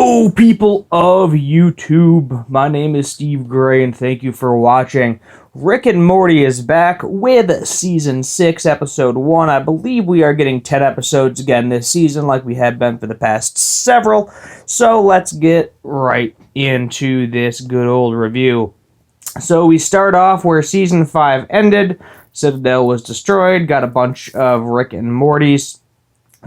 Hello, people of YouTube. My name is Steve Gray, and thank you for watching. Rick and Morty is back with Season 6, Episode 1. I believe we are getting 10 episodes again this season, like we have been for the past several. So let's get right into this good old review. So we start off where Season 5 ended. Citadel was destroyed, got a bunch of Rick and Mortys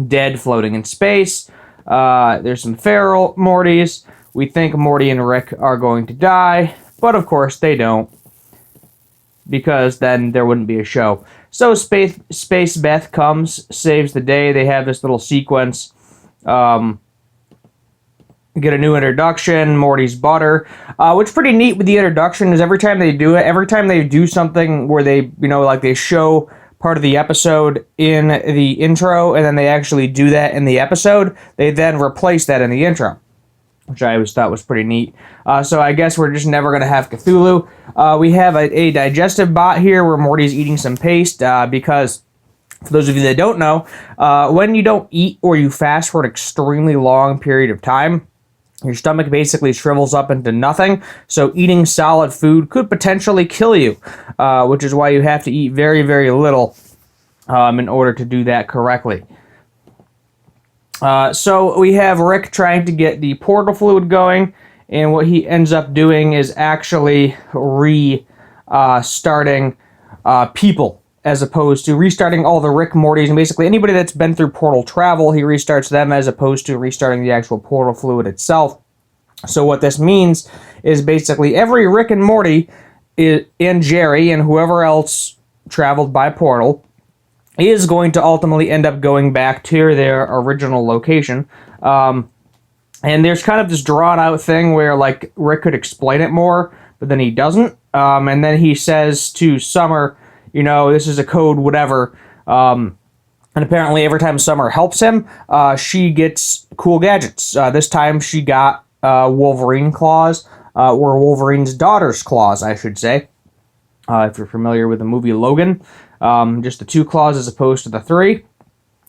dead floating in space. There's some feral Mortys. We think Morty and Rick are going to die, but of course they don't, because then there wouldn't be a show. So Space Beth comes, saves the day. They have this little sequence. Get a new introduction, Morty's butter. What's pretty neat with the introduction is every time they do something where they, like they show part of the episode in the intro, and then they actually do that in the episode, they then replace that in the intro, which I always thought was pretty neat. So I guess we're just never going to have Cthulhu. We have a digestive bot here where Morty's eating some paste, because, for those of you that don't know, when you don't eat or you fast for an extremely long period of time, your stomach basically shrivels up into nothing, so eating solid food could potentially kill you, which is why you have to eat very, very little in order to do that correctly. So we have Rick trying to get the portal fluid going, and what he ends up doing is actually restarting people, as opposed to restarting all the Rick Mortys, and basically anybody that's been through portal travel, he restarts them as opposed to restarting the actual portal fluid itself. So what this means is basically every Rick and Morty and Jerry and whoever else traveled by portal is going to ultimately end up going back to their original location. And there's kind of this drawn out thing where like Rick could explain it more, but then he doesn't. And then he says to Summer, this is a code, whatever. And apparently every time Summer helps him, she gets cool gadgets. This time she got Wolverine claws, or Wolverine's daughter's claws, I should say. If you're familiar with the movie Logan. Just the 2 claws as opposed to the 3.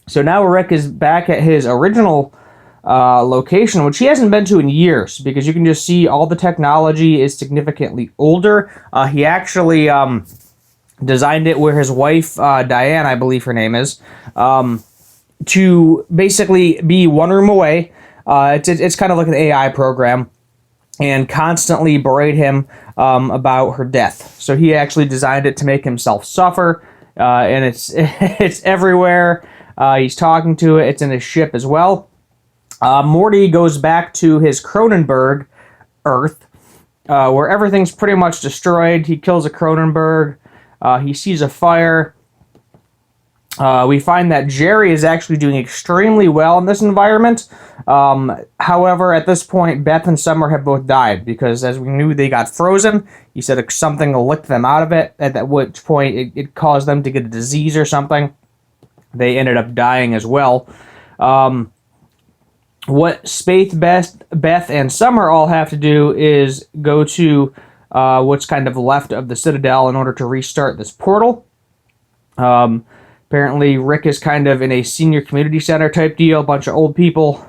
So now Rick is back at his original location, which he hasn't been to in years, because you can just see all the technology is significantly older. He actually designed it where his wife, Diane, I believe her name is, to basically be one room away. It's kind of like an AI program, and constantly berate him about her death. So he actually designed it to make himself suffer, and it's it's everywhere. He's talking to it. It's in his ship as well. Morty goes back to his Cronenberg Earth, where everything's pretty much destroyed. He kills a Cronenberg. He sees a fire. We find that Jerry is actually doing extremely well in this environment. However, at this point, Beth and Summer have both died, because as we knew, they got frozen. He said something licked them out of it, at which point it caused them to get a disease or something. They ended up dying as well. What Space Beth and Summer all have to do is go to what's kind of left of the Citadel in order to restart this portal. Apparently, Rick is kind of in a senior community center type deal, a bunch of old people.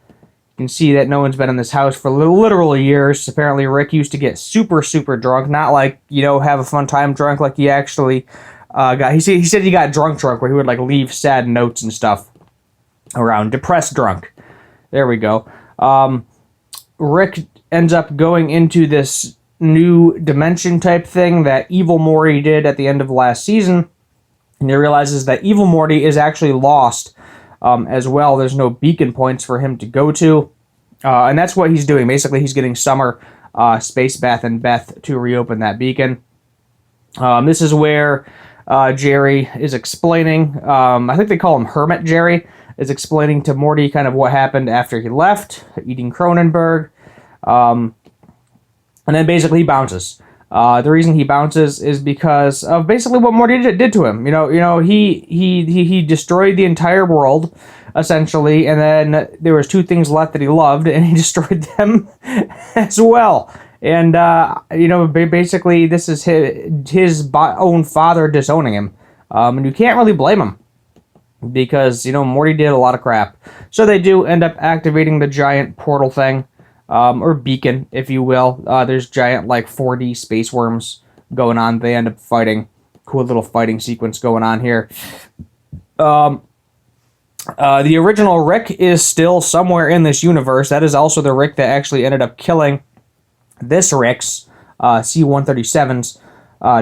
You can see that no one's been in this house for literal years. Apparently, Rick used to get super, super drunk, not like, have a fun time drunk, like he actually got. He said he got drunk, where he would like leave sad notes and stuff around. Depressed drunk. There we go. Rick ends up going into this new dimension type thing that Evil Morty did at the end of last season, and he realizes that Evil Morty is actually lost as well. There's no beacon points for him to go to, and that's what he's doing. Basically, he's getting Summer, Space Beth, and Beth to reopen that beacon. This is where Jerry is explaining, I think they call him Hermit Jerry, is explaining to Morty kind of what happened after he left, eating Cronenberg. And then basically he bounces. The reason he bounces is because of basically what Morty did to him. He destroyed the entire world, essentially, and then there was 2 things left that he loved, and he destroyed them as well. And basically this is his own father disowning him, and you can't really blame him. because, Morty did a lot of crap. So they do end up activating the giant portal thing, or beacon, if you will. There's giant, 4D space worms going on. They end up fighting. Cool little fighting sequence going on here. The original Rick is still somewhere in this universe. That is also the Rick that actually ended up killing this Rick's, C-137's,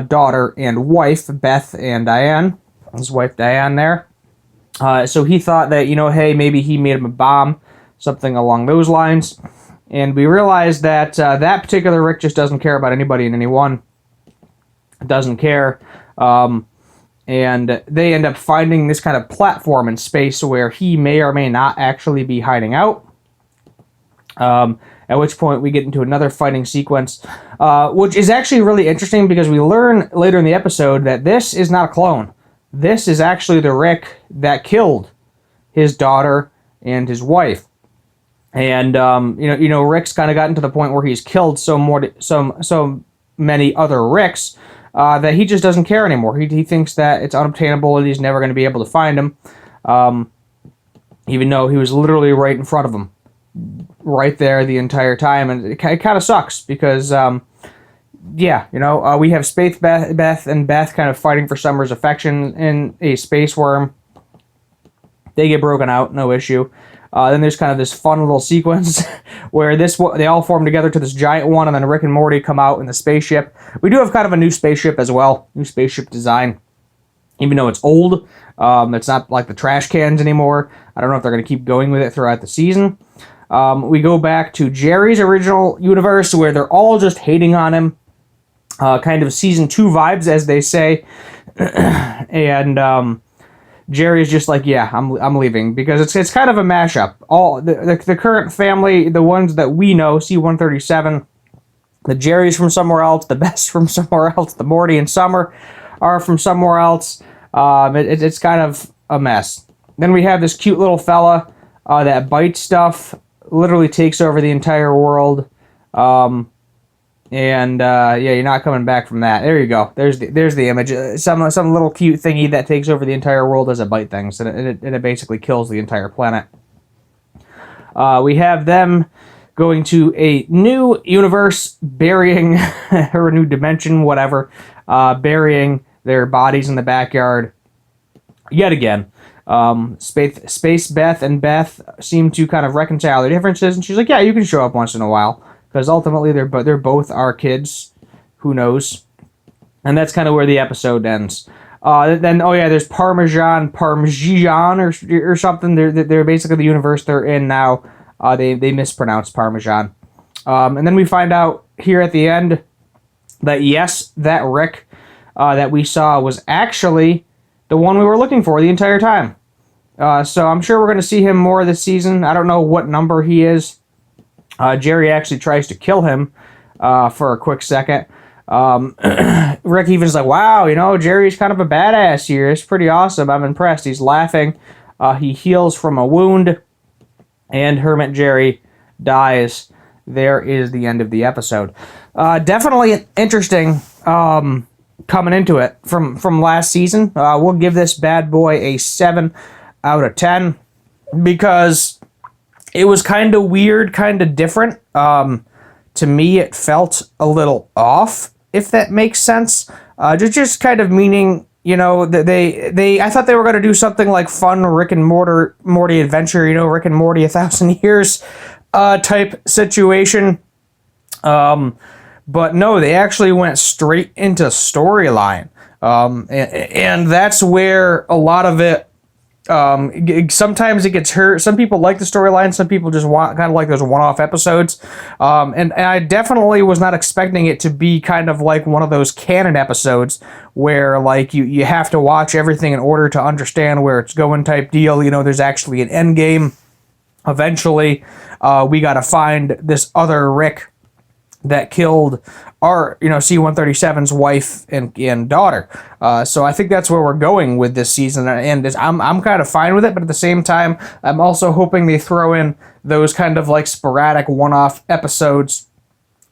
daughter and wife, Beth and Diane. His wife, Diane, there. So he thought that, hey, maybe he made him a bomb, something along those lines. And we realized that that particular Rick just doesn't care about anybody and anyone. Doesn't care. And they end up finding this kind of platform in space where he may or may not actually be hiding out. At which point we get into another fighting sequence, which is actually really interesting because we learn later in the episode that this is not a clone. This is actually the Rick that killed his daughter and his wife. And Rick's kind of gotten to the point where he's killed so many other Ricks that he just doesn't care anymore. He thinks that it's unobtainable and he's never going to be able to find him, even though he was literally right in front of him, right there the entire time. And it kind of sucks because, we have Space Beth and Beth kind of fighting for Summer's affection in a space worm. They get broken out, no issue. Then there's kind of this fun little sequence where they all form together to this giant one, and then Rick and Morty come out in the spaceship. We do have kind of a new spaceship as well, new spaceship design. Even though it's old, it's not like the trash cans anymore. I don't know if they're going to keep going with it throughout the season. We go back to Jerry's original universe where they're all just hating on him. Kind of season 2 vibes, as they say. And Jerry's just like, yeah, I'm leaving, because it's kind of a mashup. All the current family, the ones that we know, C-137, the Jerry's from somewhere else, the Beth's from somewhere else, the Morty and Summer are from somewhere else. It's kind of a mess. Then we have this cute little fella that bites stuff, literally takes over the entire world. You're not coming back from that. There you go. There's the image. Some little cute thingy that takes over the entire world as it bite things, and it basically kills the entire planet. We have them going to a new universe, burying or a new dimension, whatever, burying their bodies in the backyard. Yet again, Space Beth and Beth seem to kind of reconcile their differences, and she's like, "Yeah, you can show up once in a while." Because ultimately they're both our kids. Who knows? And that's kind of where the episode ends. Then there's Parmesan or something. They're basically the universe they're in now. They mispronounce Parmesan. And then we find out here at the end that yes, that Rick that we saw was actually the one we were looking for the entire time. So I'm sure we're going to see him more this season. I don't know what number he is. Jerry actually tries to kill him for a quick second. Rick even's like, wow, Jerry's kind of a badass here. It's pretty awesome. I'm impressed. He's laughing. He heals from a wound. And Hermit Jerry dies. There is the end of the episode. Definitely interesting coming into it from last season. We'll give this bad boy a 7 out of 10 because it was kind of weird, kind of different. To me, it felt a little off, if that makes sense. Just kind of meaning, that I thought they were going to do something like fun Rick and Morty adventure, Rick and Morty 1,000 years type situation. But no, they actually went straight into storyline. And that's where a lot of it, sometimes it gets hurt. Some people like the storyline. Some people just want kind of like those one-off episodes. And I definitely was not expecting it to be kind of like one of those canon episodes where like you have to watch everything in order to understand where it's going type deal. There's actually an end game. Eventually, we got to find this other Rick that killed our, C-137's wife and daughter. So I think that's where we're going with this season, and I'm kind of fine with it, but at the same time, I'm also hoping they throw in those kind of like sporadic one-off episodes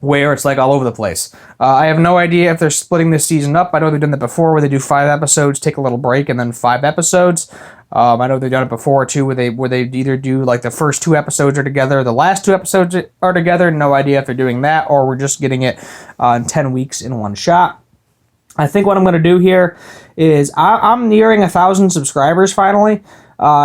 where it's like all over the place. I have no idea if they're splitting this season up. I know they've done that before where they do 5 episodes, take a little break, and then 5 episodes. I know they've done it before too where they either do like the first 2 episodes are together, the last 2 episodes are together. No idea if they're doing that or we're just getting it in 10 weeks in one shot. I think what I'm going to do here is I'm nearing 1,000 subscribers finally.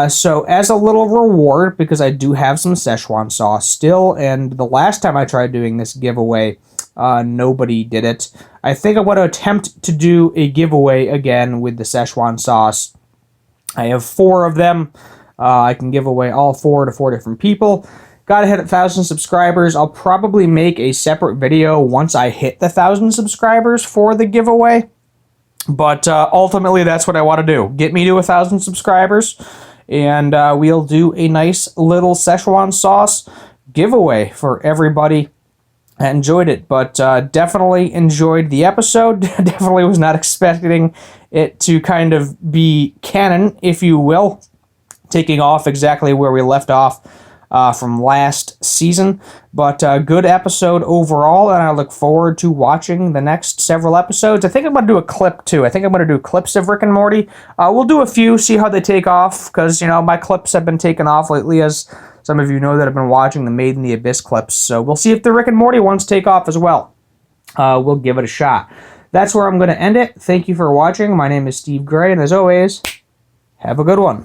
So as a little reward, because I do have some Szechuan sauce still, and the last time I tried doing this giveaway, nobody did it. I think I'm going to attempt to do a giveaway again with the Szechuan sauce. I have 4 of them. I can give away all 4 to 4 different people. Gotta hit 1,000 subscribers. I'll probably make a separate video once I hit the 1,000 subscribers for the giveaway. But ultimately, that's what I want to do. Get me to 1,000 subscribers, and we'll do a nice little Szechuan sauce giveaway for everybody that enjoyed it. But definitely enjoyed the episode. Definitely was not expecting it to kind of be canon, if you will, taking off exactly where we left off from last season. But good episode overall, and I look forward to watching the next several episodes. I think I'm going to do a clip too. I think I'm going to do clips of Rick and Morty. We'll do a few, see how they take off, because, you know, my clips have been taken off lately, as some of you know that have been watching the Made in the Abyss clips. So we'll see if the Rick and Morty ones take off as well. We'll give it a shot. That's where I'm going to end it. Thank you for watching. My name is Steve Gray, and as always, have a good one.